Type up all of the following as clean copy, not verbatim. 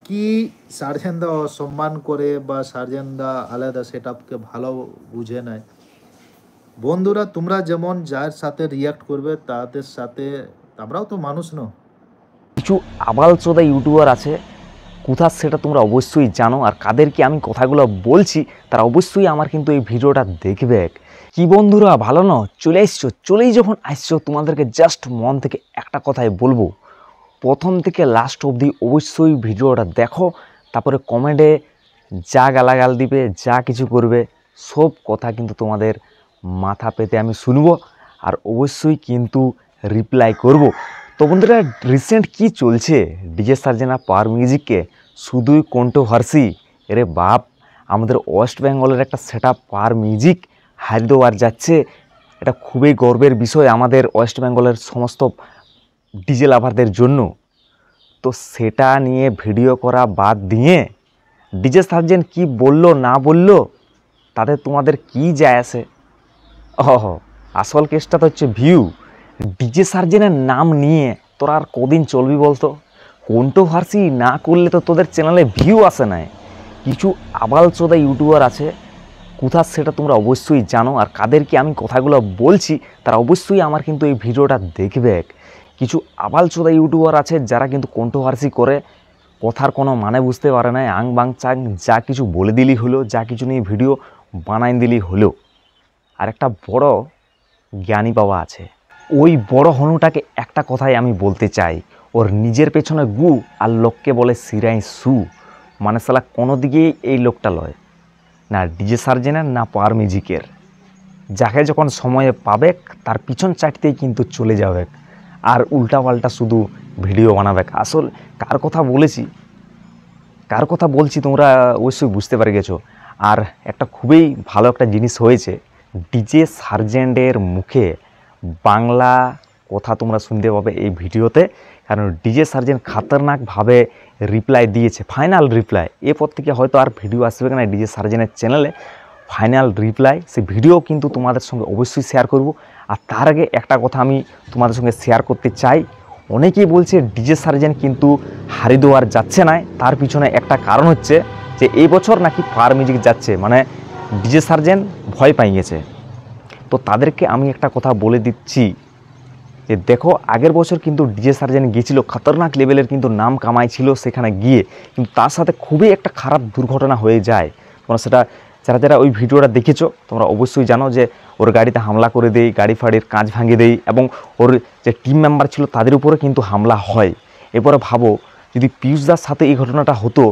কি সার্জেনদা সম্মান করে বা সার্জেনদা আলাদা সেটআপকে ভালো বুঝে নেয়। বন্ধুরা তোমরা যেমন যার সাথে রিয়াক্ট করবে তাদের সাথে আমরাও তো মানুষ ন। কিছু আবালচোদা ইউটিউবার আছে, কোথা সেটা তোমরা অবশ্যই জানো। আর কাদেরকে আমি কথাগুলো বলছি তারা অবশ্যই আমার কিন্তু এই ভিডিওটা দেখবে। কি বন্ধুরা ভালো না? চলে এসছো, চলেই যখন আসছো তোমাদেরকে জাস্ট মন থেকে একটা কথাই বলবো, প্রথম থেকে লাস্ট অবধি অবশ্যই ভিডিওটা দেখো। তারপরে কমেন্টে যা গালাগাল দিবে, যা কিছু করবে, সব কথা কিন্তু তোমাদের মাথা পেতে আমি শুনবো, আর অবশ্যই কিন্তু রিপ্লাই করব। তো বন্ধুরা, রিসেন্ট কি চলছে ডিজে সার্জেন আর পাওয়ার মিউজিককে শুধুই কন্ট্রোভার্সি। এরে বাপ, আমাদের ওয়েস্ট বেঙ্গলের একটা সেটআপ পাওয়ার মিউজিক হায়দ্রাবাদ যাচ্ছে। এটা খুবই গর্বের বিষয় আমাদের ওয়েস্ট বেঙ্গলের সমস্ত ডিজে লাভারদের জন্য। তো সেটা নিয়ে ভিডিও করা বাদ দিয়ে ডিজে সার্জেন কি বললো না বললো তাতে তোমাদের কি যায় আসে? আসল কেসটা তো হচ্ছে ভিউ। ডিজে সার্জেনের নাম নিয়ে তোরা আর কদিন চলবি বলতো? কন্ট্রোভার্সি না করলে তো তোদের চ্যানেলে ভিউ আসে না। কিছু আবালচোদা ইউটিউবার আছে, কোথা সেটা তোমরা অবশ্যই জানো। আর কাদেরকে আমি কথাগুলো বলছি তারা অবশ্যই আমার কিন্তু এই ভিডিওটা দেখবে। কিছু আবালচোদা ইউটিউবার আছে যারা কিন্তু কন্ট্রোভার্সি করে, কথার কোনো মানে বুঝতে পারে না, আং বাং চাং যা কিছু বলে দিলি হলো, যা কিছু নিয়ে ভিডিও বানাই দিলি হলো। আর একটা বড় জ্ঞানী বাবা আছে, ওই বড় হনুটাকে একটা কথাই আমি বলতে চাই, ওর নিজের পেছনে গু আর লোককে বলে সিরাই সু। মানে শালা কোনো দিকেই এই লোকটা লয়, না ডিজে সার্জেনের না পাওয়ার মিউজিকের। যাকে যখন সময়ে পাবে তার পিছন চাটতেই কিন্তু চলে যাবে, আর উল্টাপাল্টা শুধু ভিডিও বানাবে। আসল কার কথা বলেছি, কার কথা বলছি তোমরা অবশ্যই বুঝতে পারে গেছো। আর একটা খুবই ভালো একটা জিনিস হয়েছে, ডিজে সার্জেন্টের মুখে বাংলা কথা তোমরা শুনতে পাবে এই ভিডিওতে। কারণ ডিজে সার্জেন্ট খাতারনাকভাবে রিপ্লাই দিয়েছে, ফাইনাল রিপ্লাই। এরপর থেকে হয়তো আর ভিডিও আসবে না ডিজে সার্জেন্টের চ্যানেলে, ফাইনাল রিপ্লাই সে ভিডিও কিন্তু তোমাদের সঙ্গে অবশ্যই শেয়ার করব। আর তার আগে একটা কথা আমি তোমাদের সঙ্গে শেয়ার করতে চাই। অনেকেই বলছে ডিজে সার্জেন্ট কিন্তু হরিদ্বার যাচ্ছে না, তার পিছনে একটা কারণ হচ্ছে যে এই বছর নাকি পাওয়ার মিউজিক যাচ্ছে, মানে ডিজে সার্জেন্ট ভয় পাই গেছে। তো তাদেরকে আমি একটা কথা বলে দিচ্ছি যে দেখো, আগের বছর কিন্তু ডিজে সার্জেন্ট গিয়েছিল, খতরনাক লেভেলের কিন্তু নাম কামাইছিল সেখানে গিয়ে, কিন্তু তার সাথে খুবই একটা খারাপ দুর্ঘটনা হয়ে যায়। তোমরা সেটা যারা যারা ওই ভিডিওটা দেখেছো তোমরা অবশ্যই জানো যে ওর গাড়িতে হামলা করে দেয়, গাড়ি ফাড়ির কাঁচ ভাঙে দেয়, এবং ওর যে টিম মেম্বার ছিল তাদের উপরে কিন্তু হামলা হয়। এরপরে ভাবো যদি পিয়ুষদার সাথে এই ঘটনাটা হতো,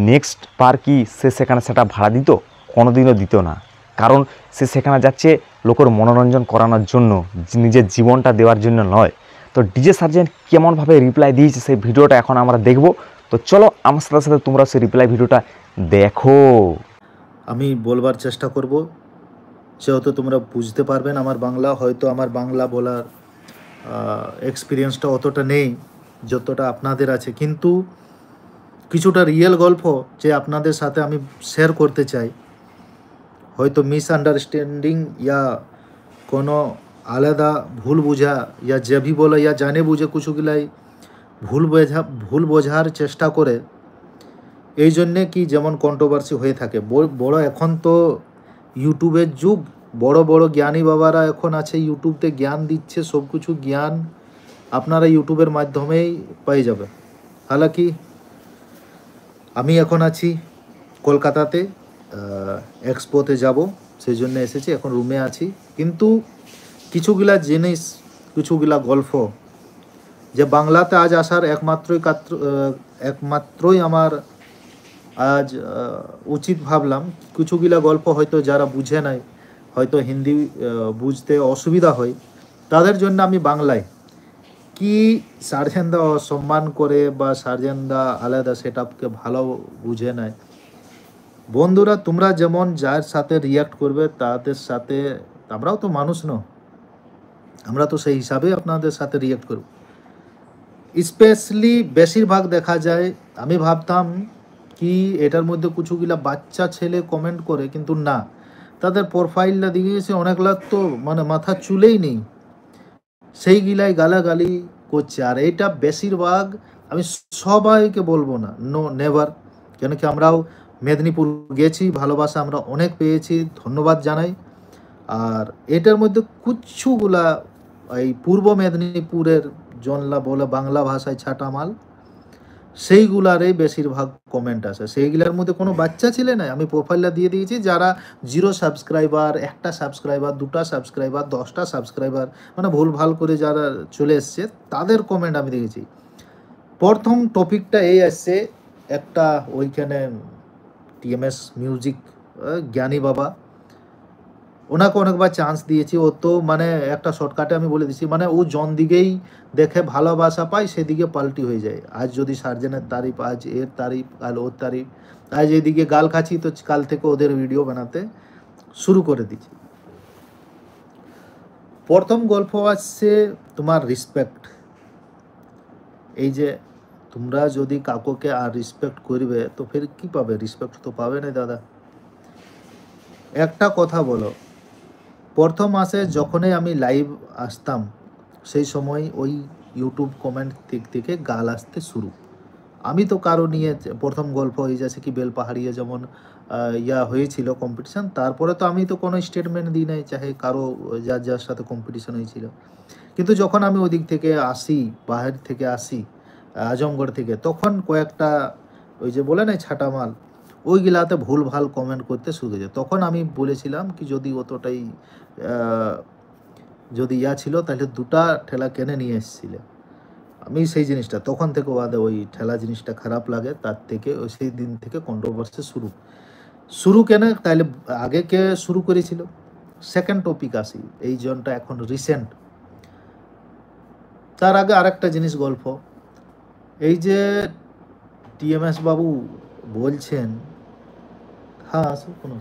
নেক্সট বার কি সে সেখানে সেটা ভাড়া দিত? কোনোদিনও দিত না। কারণ সে সেখানে যাচ্ছে লোকের মনোরঞ্জন করানোর জন্য, নিজের জীবনটা দেওয়ার জন্য নয়। তো ডিজে সার্জেন্ট কেমনভাবে রিপ্লাই দিয়েছে সেই ভিডিওটা এখন আমরা দেখব। তো চলো আমার সাথে সাথে তোমরা সেই রিপ্লাই ভিডিওটা দেখো। আমি বলবার চেষ্টা করব, সেহেতু তোমরা বুঝতে পারবেন আমার বাংলা। হয়তো আমার বাংলা বলার এক্সপিরিয়েন্সটা অতটা নেই যতটা আপনাদের আছে, কিন্তু কিছুটা রিয়েল গল্প যে আপনাদের সাথে আমি শেয়ার করতে চাই। হয়তো মিসআন্ডারস্ট্যান্ডিং ইয়া কোনো আলাদা ভুল বোঝা, ইয়া যে ভি বলে ইয়া জানে বুঝে কিছুগুলাই ভুল বোঝার চেষ্টা করে, এই জন্যে কি যেমন কন্ট্রোভার্সি হয়ে থাকে। বড় এখন তো ইউটিউবের যুগ, বড় বড় জ্ঞানী বাবারা এখন আছে, ইউটিউবতে জ্ঞান দিচ্ছে, সব কিছু জ্ঞান আপনারা ইউটিউবের মাধ্যমেই পেয়ে যাবে। হালাকি আমি এখন আছি কলকাতাতে, এক্সপোতে যাব, সেই জন্য এসেছি, এখন রুমে আছি। কিন্তু কিছুগুলা জিনিস, কিছুগুলা গল্প যে বাংলাতে আজ আসার একমাত্রই আমার আজ উচিত ভাবলাম। কিছুগুলা গল্প হয়তো যারা বুঝে নাই, হয়তো হিন্দি বুঝতে অসুবিধা হয়, তাদের জন্য আমি বাংলায় কি সার্জেনদা সম্মান করে বা সার্জেনদা আলাদা সেটআপকে ভালো বুঝে নেয়। বন্ধুরা তোমরা যেমন যার সাথে রিয়াক্ট করবে তাদের সাথে আমরাও তো মানুষ ন, আমরা তো সেই হিসাবে আপনাদের সাথে রিয়াক্ট করব। স্পেশালি বেশিরভাগ দেখা যায়, আমি ভাবতাম কি এটার মধ্যে কিছুগুলা বাচ্চা ছেলে কমেন্ট করে, কিন্তু না, তাদের প্রোফাইলটা দিয়েছে অনেকগুলা তো মানে মাথা চুলেই নেই, সেইগুলাই গালাগালি করছে। আর এইটা বেশিরভাগ আমি সবাইকে বলবো না, নো নেভার। কেন কি আমরাও মেদিনীপুর গেছি, ভালোবাসা আমরা অনেক পেয়েছি, ধন্যবাদ জানাই। আর এটার মধ্যে কুচ্ছুগুলা এই পূর্ব মেদিনীপুরের জনলা বলে বাংলা ভাষায় ছাটা মাল, সেইগুলারই বেশিরভাগ কমেন্ট আসে। সেইগুলার মধ্যে কোনো বাচ্চা ছেলে নাই। আমি প্রোফাইলটা দিয়ে দিয়েছি, যারা 0 সাবস্ক্রাইবার, 1টা সাবস্ক্রাইবার, 2টা সাবস্ক্রাইবার, 10টা সাবস্ক্রাইবার, মানে ভুল ভাল করে যারা চলে এসছে তাদের কমেন্ট আমি দেখেছি। প্রথম টপিকটা এই আসছে, একটা ওইখানে টিএমএস মিউজিক জ্ঞানী বাবা, ওনাকে অনেকবার চান্স দিয়েছি। ও তো মানে একটা শর্টকাটে আমি বলে দিচ্ছি, মানে ও জন দিকেই দেখে ভালোবাসা পায়, সেদিকে পাল্টি হয়ে যায়। আজ যদি সার্জেনের তারিফ, আজ এর তারিফ, কাল ওর তারিফ, আজ এদিকে গাল খাচ্ছি তো কাল থেকে ওদের ভিডিও বানাতে শুরু করে দিচ্ছি। প্রথম গল্প আসছে তোমার রেসপেক্ট। এই যে তোমরা যদি কাকুকে আর রেসপেক্ট করবে তো ফের কি পাবে? রেসপেক্ট তো পাবে না দাদা। একটা কথা বলো, প্রথম মাসে যখনই আমি লাইভ আসতাম সেই সময় ওই ইউটিউব কমেন্ট থেকে গাল আসতে শুরু। আমি তো কারো নিয়ে প্রথম গল্প হয়ে যাচ্ছে কি বেলপাহাড়িয়ে যেমন ইয়া হয়েছিল কম্পিটিশান, তারপরে তো আমি তো কোনো স্টেটমেন্ট দিই নাই, চাহে কারো যার যার সাথে কম্পিটিশান হয়েছিল। কিন্তু যখন আমি ওদিক থেকে আসি, বাহির থেকে আসি আজমগড় থেকে, তখন কয়েকটা ওই যে বলে না ছাটা মাল, ওইগুলাতে ভুল ভাল কমেন্ট করতে শুরু হয়েছে। তখন আমি বলেছিলাম কি যদি অতটাই যদি ইয়া ছিল তাহলে 2টা ঠেলা কেনে নিয়ে এসেছিলে। আমি সেই জিনিসটা তখন থেকে বাদে ওই ঠেলা জিনিসটা খারাপ লাগে, তার থেকে ওই সেই দিন থেকে কন্ট্রোভার্সি শুরু কেন তাহলে আগে কে শুরু করেছিল। সেকেন্ড টপিক আসি, এই জনটা এখন রিসেন্ট। তার আগে আরেকটা জিনিস গল্প, এই যে টিএমএস বাবু বলছেন, হ্যাঁ কোনো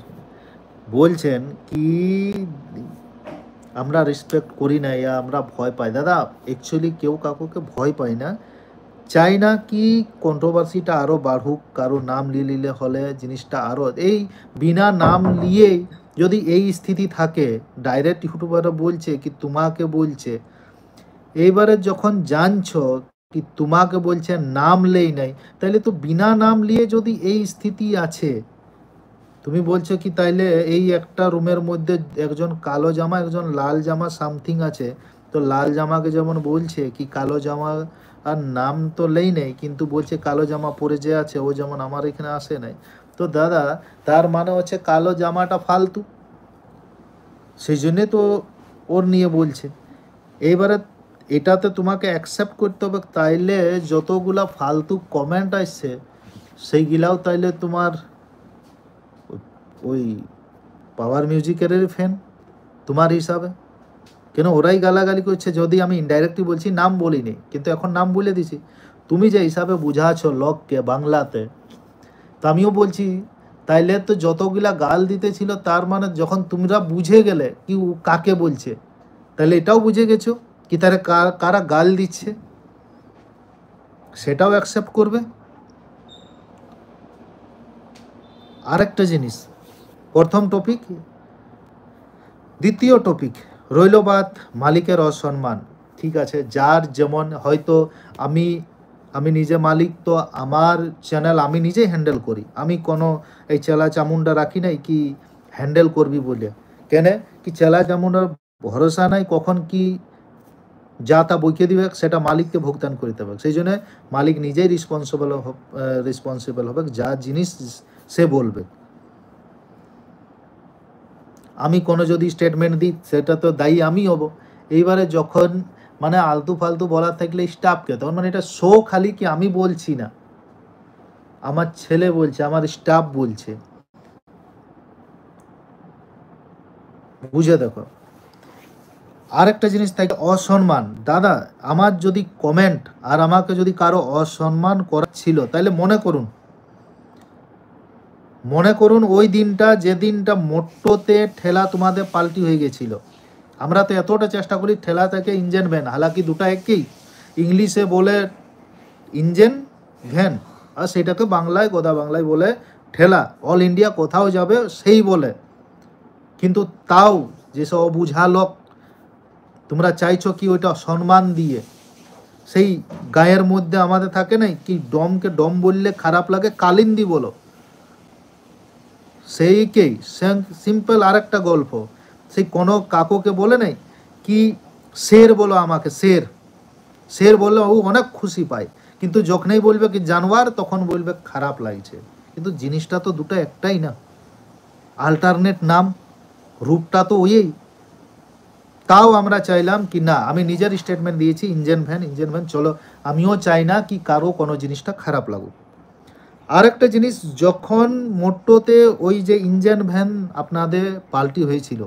বলছেন কি আমরা রেসপেক্ট করি না, ইয়া আমরা ভয় পাই। দাদা অ্যাকচুয়ালি কেউ কাকুকে ভয় পাই না, চাই না কি কন্ট্রোভার্সিটা আরও বাড়ুক, কারো নাম নিলে হলে জিনিসটা আরও এই বিনা নাম নিয়েই যদি এই স্থিতি থাকে, ডাইরেক্ট ইউটিউবাররা বলছে কি তোমাকে বলছে, এইবারে যখন জানছো কি তোমাকে বলছে নাম লেই নাই, তাহলে তো বিনা নাম নিয়ে যদি এই স্থিতি আছে, তুমি বলছো কি তাইলে এই একটা রুমের মধ্যে একজন কালো জামা একজন লাল জামা সামথিং আছে, তো লাল জামাকে যেমন বলছে কি কালো জামা আর নাম তো লেই নেই, কিন্তু বলছে কালো জামা পরে যে আছে ও যেমন আমার এখানে আসে নাই, তো দাদা তার মানে হচ্ছে কালো জামাটা ফালতু, সেই জন্যে তো ওর নিয়ে বলছে। এইবারে এটাতে তোমাকে অ্যাকসেপ্ট করতে হবে, তাইলে যতগুলা ফালতু কমেন্ট আসছে সেইগুলাও তাইলে তোমার ওই পাওয়ার মিউজিকের ফ্যান তোমার হিসাবে, কেন ওরাই গালাগালি করছে। যদি আমি ইনডাইরেক্টলি বলছি, নাম বলিনি কিন্তু এখন নাম বলে দিছি, তুমি যে হিসাবে বুঝাচ্ছ লোককে বাংলাতে, তো আমিও বলছি তাইলে তো যতগুলা গাল দিতেছিল তার মানে যখন তোমরা বুঝে গেলে কি ও কাকে বলছে, তাহলে এটাও বুঝে গেছো কি তারা কারা গাল দিচ্ছে, সেটাও অ্যাকসেপ্ট করবে। আরেকটা জিনিস, প্রথম টপিক। দ্বিতীয় টপিক রইল বাদ মালিকের অসম্মান। ঠিক আছে, যার যেমন হয়তো আমি নিজে মালিক, তো আমার চ্যানেল আমি নিজেই হ্যান্ডেল করি, আমি কোনো এই চেলা চামুন্ডা রাখি নাই কি হ্যান্ডেল করবি বলে। কেন কি চেলা চামুন্ডার ভরসা নাই, কখন কি যা তা বইকে দিবে, সেটা মালিককে ভুগতান করতে হবে। সেই জন্য মালিক নিজেই রেসপন্সিবল হবে যা জিনিস সে বলবে। আমি কোনো যদি স্টেটমেন্ট দিই সেটা তো দায়ী আমি হব। এইবারে যখন মানে আলতু ফালতু বলার থাকলে স্টাফকে, তখন মানে এটা শো খালি কি আমি বলছি না, আমার ছেলে বলছে, আমার স্টাফ বলছে, বুঝে দেখো। আরেকটা জিনিস থাকে অসম্মান। দাদা আমার যদি কমেন্ট আর আমাকে যদি কারো অসম্মান করা ছিল, তাহলে মনে করুন ওই দিনটা, যে দিনটা মোট্টোতে ঠেলা তোমাদের পাল্টি হয়ে গেছিল। আমরা তো এতটা চেষ্টা করি ঠেলা থেকে ইঞ্জিন ভ্যান, হালাকি দুটা একই, ইংলিশে বলে ইঞ্জিন ভ্যান আর সেটাকে বাংলায় গোদা বাংলায় বলে ঠেলা। অল ইন্ডিয়া কোথাও যাবে সেই বলে, কিন্তু তাও যেসব অবুঝা লোক তোমরা চাইছো কি ওইটা সম্মান দিয়ে, সেই গায়ের মধ্যে আমাদের থাকে নাই কি ডমকে ডম বললে খারাপ লাগে, কালিন্দি বলো, সেইকেই সিম্পল আরেকটা গল্প, সেই কোনো কাকুকে বলে নাই কি শের বলো আমাকে, শের, শের বললে ও অনেক খুশি পায়, কিন্তু যখনই বলবে কি জানোয়ার তখন বলবে খারাপ লাগছে। কিন্তু জিনিসটা তো দুটো একটাই না, আল্টারনেট নাম, রূপটা তো ওই। তাও আমরা চাইলাম কি না, আমি নিজের স্টেটমেন্ট দিয়েছি ইঞ্জিন ভ্যান, চলো আমিও চাই না কি কারো কোনো জিনিসটা খারাপ লাগুক। আরেকটা জিনিস, যখন মোটোতে ওই যে ইঞ্জিন ভ্যান আপনাদের পাল্টি হয়েছিল,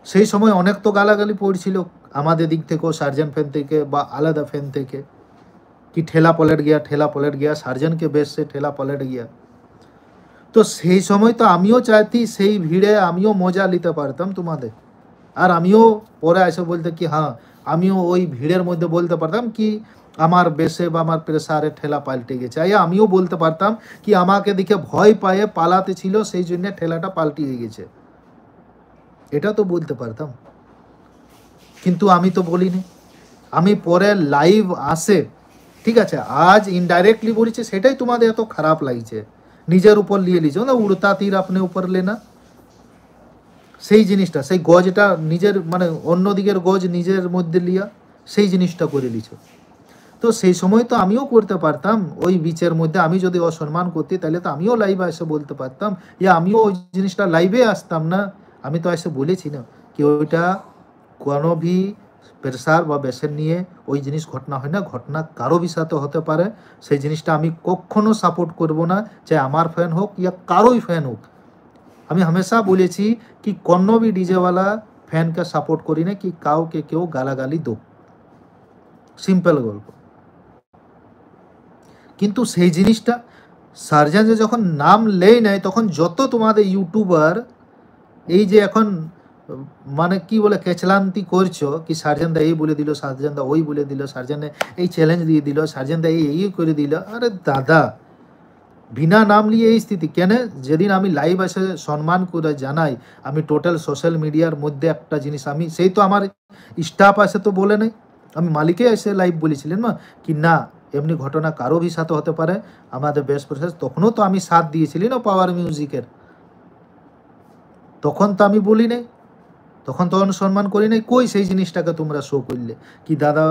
সেই সময় অনেক তো গালাগালি পড়ছিল আমাদের দিক থেকেও, সার্জেন্ট ফ্যান থেকে বা আলাদা ফ্যান থেকে, কি ঠেলা পলট গিয়া, সার্জেন্টকে বেশ সে ঠেলা পলট গিয়া। তো সেই সময় তো আমিও চাইতি সেই ভিড়ে আমিও মজা নিতে পারতাম তোমাদের, আর আমিও পরে এসে বলতে কি হ্যাঁ আমিও ওই ভিড়ের মধ্যে বলতে পারতাম কি আমার বেশে বা আমার প্রেসারে ঠেলা পাল্টে গেছে, আমিও বলতে পারতাম কি আমাকে দেখে ভয় পায়ে পালাতে ছিল সেই জন্য ঠেলাটা পাল্টিয়ে গেছে, এটা তো বলতে পারতাম। কিন্তু আমি তো বলিনি, আমি পরে লাইভ আসে, ঠিক আছে আজ ইনডাইরেক্টলি বলেছে, সেটাই তোমাদের এত খারাপ লাগছে, নিজের উপর নিয়ে লিছো না, উড়তা তীর আপনি উপর লেনা, সেই জিনিসটা, সেই গজটা নিজের মানে অন্যদিকের গজ নিজের মধ্যে লিয়া সেই জিনিসটা করে লিছ। তো সেই সময় তো আমিও করতে পারতাম, ওই বিচের মধ্যে আমি যদি অসম্মান করতি তাহলে তো আমিও লাইভে এসে বলতে পারতাম, আমিও ওই জিনিসটা লাইভে আসতাম না, আমি তো এসে বলেছি না কি ওইটা কোনো ভি প্রেসার বা বেসের নিয়ে ওই জিনিস ঘটনা হয় না, ঘটনা কারো সাথে হতে পারে, সেই জিনিসটা আমি কখনো সাপোর্ট করব না, চাই আমার ফ্যান হোক কারোই ফ্যান হোক। আমি হামেশা বলেছি কি কোনো भी ডিজেওয়ালা ফ্যানকে সাপোর্ট করি না কি কাউকে কেউ গালাগালি দো, সিম্পল গল্প। কিন্তু সেই জিনিসটা সার্জেন যে যখন নাম লেই নাই, তখন যত তোমাদের ইউটিউবার এই যে এখন মানে কি বলে কেচলান্তি করছো কি সার্জেন দা এই বলে দিল, সার্জেন দা ওই বলে দিল, সার্জেন এই চ্যালেঞ্জ দিয়ে দিল, সার্জেন দা এই করে দিল, আরে দাদা বিনা নাম নিয়ে এই স্থিতি কেন? যেদিন আমি লাইভ এসে সম্মান করে জানাই, আমি টোটাল সোশ্যাল মিডিয়ার মধ্যে একটা জিনিস আমি সেই তো আমার স্টাফ আসে তো বলে নেই, আমি মালিকে এসে লাইভ বলেছিলেন না কি না এমনি ঘটনা কারো ভি সাথে হতে পারে, আমাদের বেস্ট প্রসেস, তখনও তো আমি সাথ দিয়েছিলি না পাওয়ার মিউজিকের, তখন তো আমি বলি নাই, তখন তো অনুসম্মান করি নাই, কই সেই জিনিসটাকে তোমরা শো করলে কি দাদা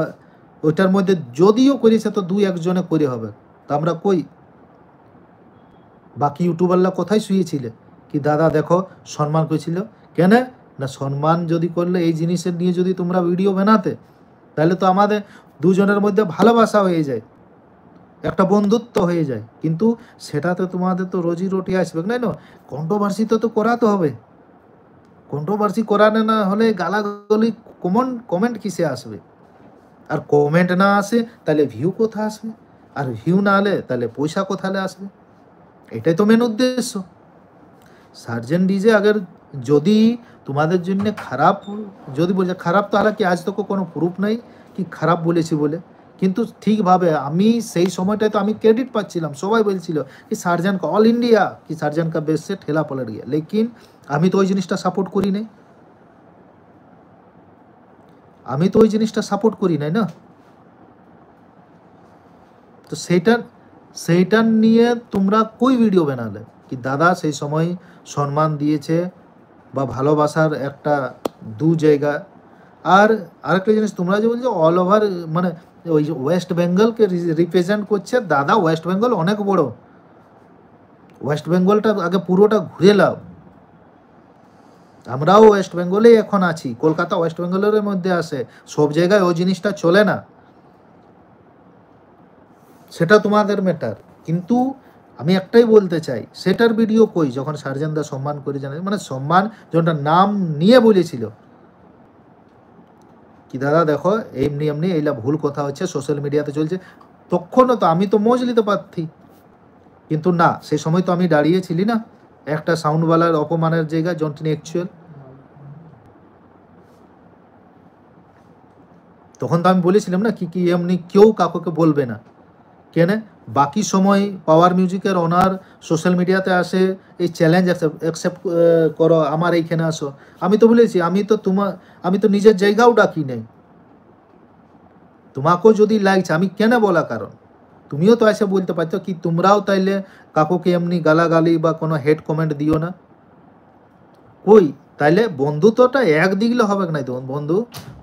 ওইটার মধ্যে যদিও করেছে তো দুই একজনে করে হবে, তা আমরা কই বাকি ইউটিউবাররা কোথায় শুয়েছিলে কি দাদা দেখো সম্মান করেছিল কেন না, সম্মান যদি করলে এই জিনিসের নিয়ে যদি তোমরা ভিডিও বানাতে তাহলে তো আমাদের দুজনের মধ্যে ভালোবাসা হয়ে যায়, একটা বন্ধুত্ব হয়ে যায়, কিন্তু সেটাতে তোমাদের তো রোজি রুটি আসবে না, কন্ট্রোভার্সি তো করাতে হবে, কন্ট্রোভার্সি করানো না হলে গালাগালি কমেন্ট কিসে আসবে, আর কমেন্ট না আসে তাহলে ভিউ কোথায় আসবে, আর ভিউ না হলে তাহলে পয়সা কোথায় আসবে, এটাই তো মেন উদ্দেশ্য। সার্জেন্ট ডিজে আগের যদি তোমাদের জন্য খারাপ যদি বলছে খারাপ, তাহলে কি আজ তক কোনো প্রুফ নাই কি খারাপ বলেছি বলে, কিন্তু ঠিকভাবে আমি সেই সময়টায় তো আমি ক্রেডিট পাচ্ছিলাম, সবাই বলছিল কি সার্জেন্ট কা অল ইন্ডিয়া কি সার্জেন্ট কা বেস সে ঠেলা পলট গিয়া, লেকিন আমি তো ওই জিনিসটা সাপোর্ট করি নাই, আমি তো ওই জিনিসটা সাপোর্ট করি নাই না। তো সেইটা নিয়ে তোমরা কই ভিডিও বানালে কি দাদা সেই সময় সম্মান দিয়েছে বা ভালোবাসার একটা দু জায়গা। আর আরেকটা জিনিস তোমরা যে বলছো অল ওভার মানে ওই ওয়েস্ট বেঙ্গলকে রিপ্রেজেন্ট করছে, দাদা ওয়েস্ট বেঙ্গল অনেক বড়, ওয়েস্ট বেঙ্গলটা আগে পুরোটা ঘুরে লাও, আমরাও ওয়েস্ট বেঙ্গলেই এখন আছি, কলকাতা ওয়েস্ট বেঙ্গলের মধ্যে আসে, সব জায়গায় ওই জিনিসটা চলে না, সেটা তোমাদের ম্যাটার। কিন্তু আমি একটাই বলতে চাই সেটার ভিডিও কই যখন সার্জেন দা সম্মান করে জানে, মানে সম্মান যখন নাম নিয়ে বলেছিল কি দাদা দেখো এমনি এমনি এইলা ভুল কথা হচ্ছে সোশ্যাল মিডিয়াতে চলছে, তখনও তো আমি তো মজ নিতে পারতি, কিন্তু না সেই সময় তো আমি দাঁড়িয়েছিলি না একটা সাউন্ডওয়ালার অপমানের জায়গায় যখন অ্যাকচুয়াল, তখন তো আমি বলেছিলাম না কি এমনি কেউ কাকুকে বলবে না কেন, বাকি সময় পাওয়ার মিউজিকের ওনার সোশ্যাল মিডিয়াতে আসে এই চ্যালেঞ্জ অ্যাকসেপ্ট করো আমার এইখানে আসো, আমি তো বলেছি আমি তো নিজের জায়গাও ডাকি নেই, তোমাকেও যদি লাগছে, আমি কেন বলা কারণ, তুমিও তো এসে বলতে পারছো কি তোমরাও তাইলে কাকুকে এমনি গালাগালি বা কোনো হেড কমেন্ট দিও না। কই তাইলে বন্ধুত্বটা একদিক দিলে হবে না তো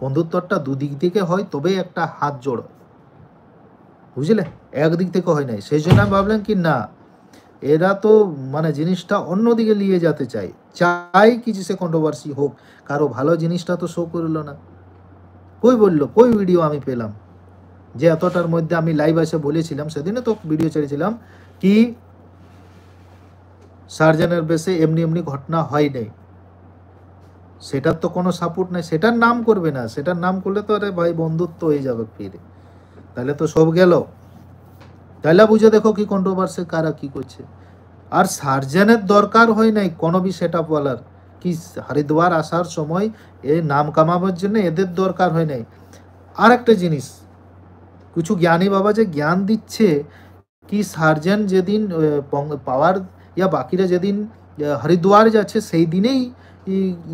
বন্ধুত্বটা দুদিক থেকে হয়, তবেই একটা হাত জোড়, বুঝলে, একদিক থেকে হয় নাই। সেই জন্য আমি ভাবলাম কি না, এরা তো মানে জিনিসটা অন্যদিকে নিয়ে যেতে চাই কিছু সে কন্ট্রোভার্সি হোক, কারো ভালো জিনিসটা তো শো করলো না। কই বললো, কই ভিডিও আমি পেলাম যে এতটার মধ্যে আমি লাইভ এসে বলেছিলাম, সেদিনে তো ভিডিও ছেড়েছিলাম কি সার্জেনের বেশে এমনি এমনি ঘটনা হয় নাই, সেটার তো কোনো সাপোর্ট নাই, সেটার নাম করবে না, সেটার নাম করলে তো আরে ভাই বন্ধুত্ব হয়ে যাবে ফিরে, তাহলে তো সব গেল। তাহলে বুঝে দেখো কি কন্ট্রোভার্সি কারা কি করছে। আর সার্জেনের দরকার হয় নাই কোনো বি সেট আপ বলার, কি হরিদ্বার আসার সময় এই নাম কামাবার জন্য এদের দরকার হয় নাই। আর একটা জিনিস, কিছু জ্ঞানী বাবা যে জ্ঞান দিচ্ছে কি সার্জেন যেদিন পাওয়ার ইয়া বাকিরা যেদিন হরিদ্বার যাচ্ছে সেই দিনেই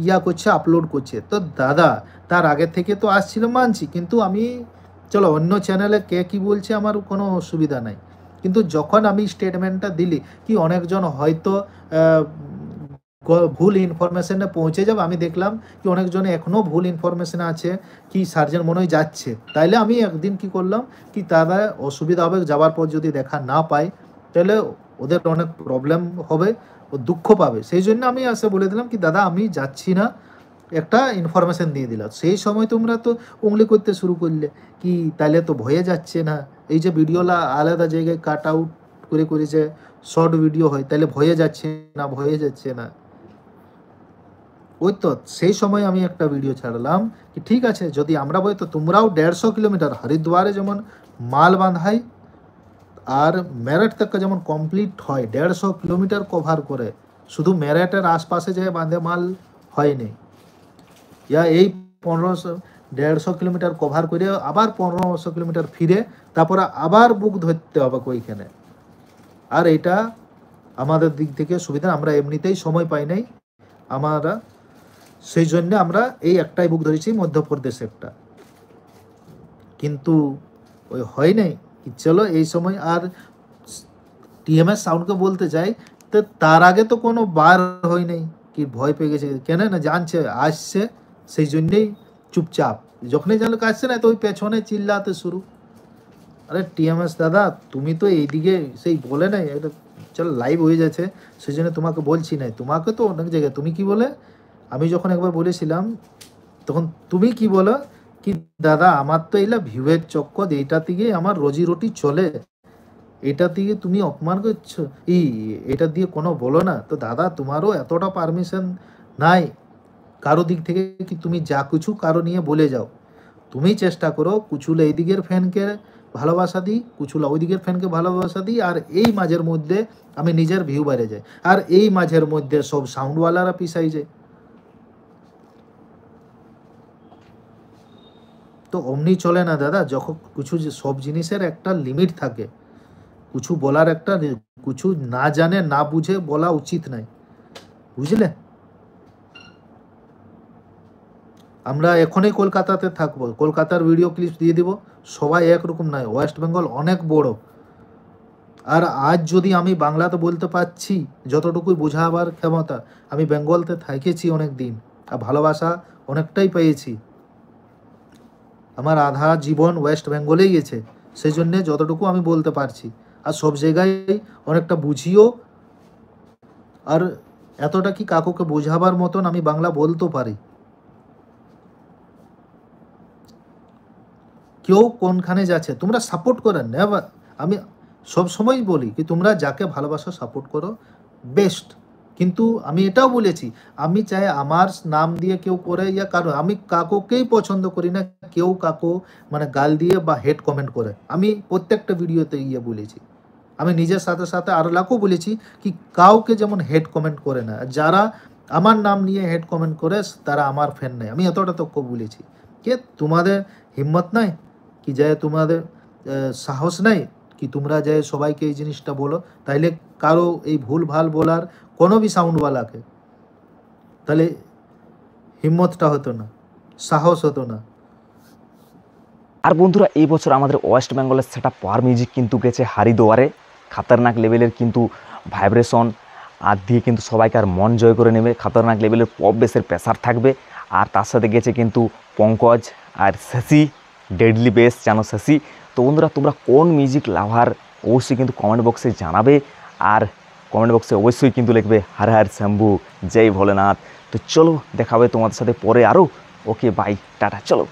ইয়া করছে, আপলোড করছে। তো দাদা তার আগে থেকে তো আসছিল মানছি, কিন্তু আমি চলো অন্য চ্যানেলে কে কি বলছে আমার কোনো অসুবিধা নাই, কিন্তু যখন আমি স্টেটমেন্টটা দিলি কি অনেকজন হয়তো ভুল ইনফরমেশনে পৌঁছে যাবে, আমি দেখলাম কি অনেকজনে এখনও ভুল ইনফরমেশনে আছে কি সার্জেন মনে হয় যাচ্ছে, তাইলে আমি একদিন কি করলাম কি তারা অসুবিধা হবে, যাওয়ার পর যদি দেখা না পায় তাহলে ওদের অনেক প্রবলেম হবে, ও দুঃখ পাবে। সেই জন্য আমি এসে বলে দিলাম কি দাদা আমি যাচ্ছি না, একটা ইনফরমেশন দিয়ে দিলাম। সেই সময় তোমরা তো উংলি করতে শুরু করলে কি তাহলে তো ভয়ে যাচ্ছে না, এই যে ভিডিওলা আলাদা জায়গায় কাট আউট করে যে শর্ট ভিডিও হয়, তাহলে ভয়ে যাচ্ছে না। ওই তো সেই সময় আমি একটা ভিডিও ছাড়লাম কি ঠিক আছে যদি আমরা বলি তো তোমরাও 150 কিলোমিটার হরিদ্বারে যেমন মাল বাঁধাই আর মেরঠ থেকে যেমন কমপ্লিট হয় 150 কিলোমিটার কভার করে, শুধু মেরঠের আশপাশে যে বাঁধে মাল হয়নি, ইয়া এই 150 কিলোমিটার কভার করে আবার 1500 কিলোমিটার ফিরে তারপরে আবার বুক ধরতে হবে ওইখানে। আর এটা আমাদের দিক থেকে সুবিধা, আমরা এমনিতেই সময় পাই নাই আমরা, সেই জন্য আমরা এই একটাই বুক ধরেছি মধ্যপ্রদেশ একটা, কিন্তু ওই হয় নাই কি চলো এই সময়। আর টিএমএস সাউন্ডকে বলতে চাই তো তার আগে তো কোনো বার হয় নাই কি ভয় পেয়ে গেছে, কেন না জানছে আসছে সেই জন্যেই চুপচাপ, যখনই জানলো আসছে না তো ওই পেছনে চিল্লাতে শুরু। আরে টিএমএস দাদা তুমি তো এইদিকে সেই বলে নাই, এটা চল লাইভ হয়ে যাচ্ছে সেই জন্য তোমাকে বলছি নাই, তোমাকে তো অনেক জায়গায় তুমি কি বলে, আমি যখন একবার বলেছিলাম তখন তুমি কি বলো কি দাদা আমার তো এইলা ভিউয়ের চক্কর, এইটা থেকে আমার রোজি রুটি চলে, এটা দিয়ে তুমি অপমান করছো, এটা দিয়ে কোনো বলো না। তো দাদা তোমারও এতটা পারমিশন নাই কারো দিক থেকে কি তুমি যা কিছু কারো নিয়ে বলে যাও, তুমি চেষ্টা করো কুচুল এই দিকের ফ্যানকে ভালোবাসা দিই, কুচুলা ওই দিকের ফ্যানকে ভালোবাসা দিই, আর এই মাঝের মধ্যে আমি নিজের ভিউ বাইরে যাই, আর এই মাঝের মধ্যে সব সাউন্ডওয়ালারা পিছাই যায়। তো অমনি চলে না দাদা, যখন কিছু সব জিনিসের একটা লিমিট থাকে, কিছু বলার একটা কিছু না জানে না বুঝে বলা উচিত নাই, বুঝলে। আমরা এখনই কলকাতাতে থাকবো, কলকাতার ভিডিও ক্লিপ দিয়ে দিব, সবাই একরকম নয়, ওয়েস্ট বেঙ্গল অনেক বড়। আর আজ যদি আমি বাংলাতে বলতে পারছি যতটুকুই বোঝাবার ক্ষমতা, আমি বেঙ্গলতে থেকেছি অনেক দিন আর ভালোবাসা অনেকটাই পেয়েছি, আমার আধা জীবন ওয়েস্ট বেঙ্গলেই গেছে, সেই জন্যে যতটুকু আমি বলতে পারছি, আর সব জায়গায় অনেকটা বুঝিও, আর এতটা কি কাকুকে বোঝাবার মতন আমি বাংলা বলতে পারি। কেউ কোনখানে যাচ্ছে তোমরা সাপোর্ট করেন, আমি সব সময় বলি কি তোমরা যাকে ভালোবাসো সাপোর্ট করো বেস্ট, কিন্তু আমি এটাও বলেছি আমি চাই আমার নাম দিয়ে কেউ করে ইয়া কারো, আমি কাকুকেই পছন্দ করি না কেউ কাকু মানে গাল দিয়ে বা হেড কমেন্ট করে, আমি প্রত্যেকটা ভিডিওতে ইয়ে বলেছি, আমি নিজের সাথে সাথে আরো লাখও বলেছি কি কাউকে যেমন হেড কমেন্ট করে না, যারা আমার নাম নিয়ে হেড কমেন্ট করে তারা আমার ফ্যান নাই, আমি এতটা তো বলেছি। কে তোমাদের হিম্মত নাই কি যায়, তোমাদের সাহস নাই কি তোমরা যায় সবাইকে এই জিনিসটা বলো, তাইলে কারো এই ভুল ভাল বলার কোনো বি সাউন্ডওয়ালাকে তাহলে হিম্মতটা হতো না, সাহস হতো না। আর বন্ধুরা এই বছর আমাদের ওয়েস্ট বেঙ্গলের সেটা পাওয়ার মিউজিক কিন্তু গেছে হারিদোয়ারে। খাতারনাক লেভেলের কিন্তু ভাইব্রেশন আর দিয়ে কিন্তু সবাইকে আর মন জয় করে নেবে। খাতারনাক লেভেলের পপ বেসের প্রেসার থাকবে। আর তার সাথে গেছে কিন্তু পঙ্কজ আর শশী, ডেডলি বেস, জানো শশী। তো বন্ধুরা তোমরা কোন মিউজিক লাভার অবশ্যই কিন্তু কমেন্ট বক্সে জানাবে। আর কমেন্ট বক্সে অবশ্যই কিন্তু লিখবে হর হর শম্ভু, জয় ভোলেনাথ। তো চলো দেখাবে তোমাদের সাথে পরে আরও। ওকে বাই, টাটা, চলো।